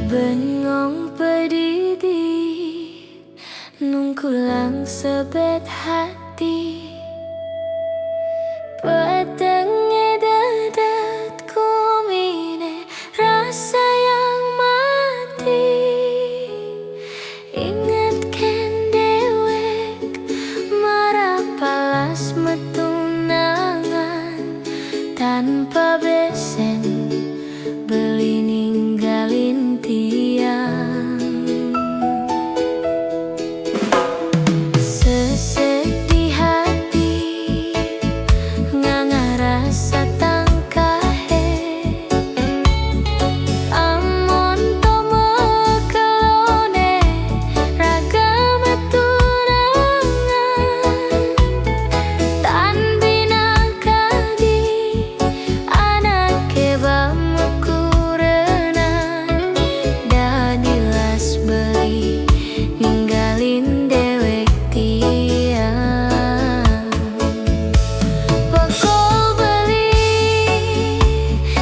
Bengong pedidi nungkulang sebet hati petenge dadat kumine rasa yang mati. Ingat ken dewek marapalas metunangan tanpa besen beli ninggalin tiang. Sesek di hati nganga rasa tangkahe amon tomo kelone raga metunangan tan bina kadi anake bameku ninggalin dewek tiang. Pokok beli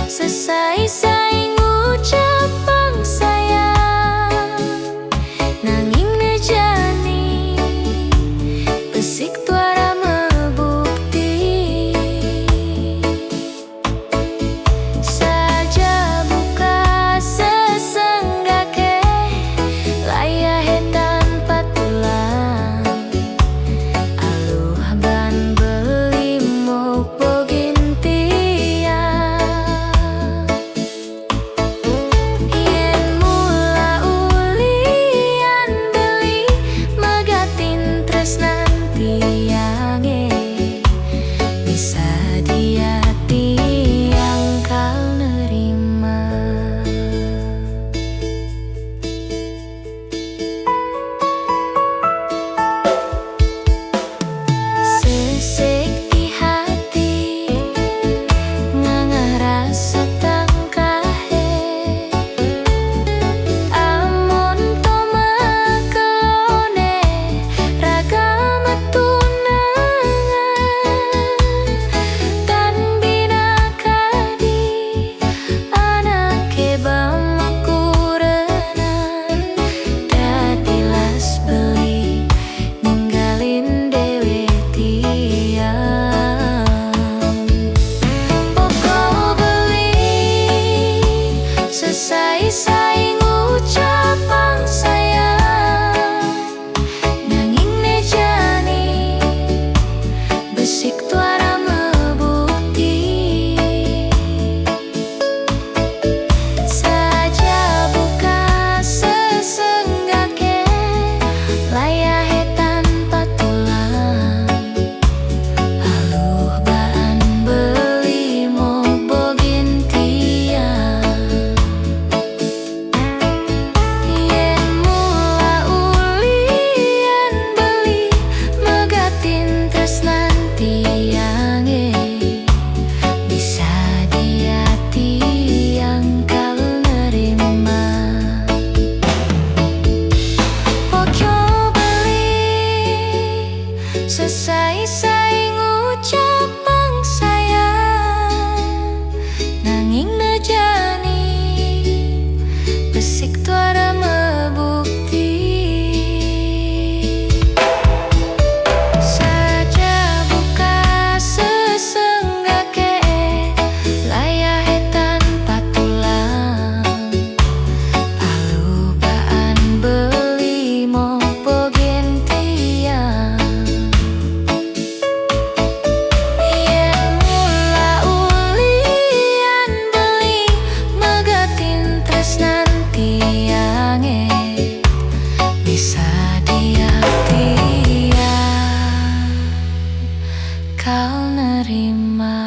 selesai saing ucapan sayang nanging nejani besik tuara mebukti saja buka sesenggake layah saing ucapan sayang nanging nejani besik tuara mebukti saja buka sesenggake layah tanpa tulang aluh baan beli mau bogin tiang. Selesai saing ucapan sayang nanging nejani besik tuara mebukti saja buka sesenggake layah tanpa tulang aluh baan beli mau bogin tiang. Bisa dia tiang kau nerima.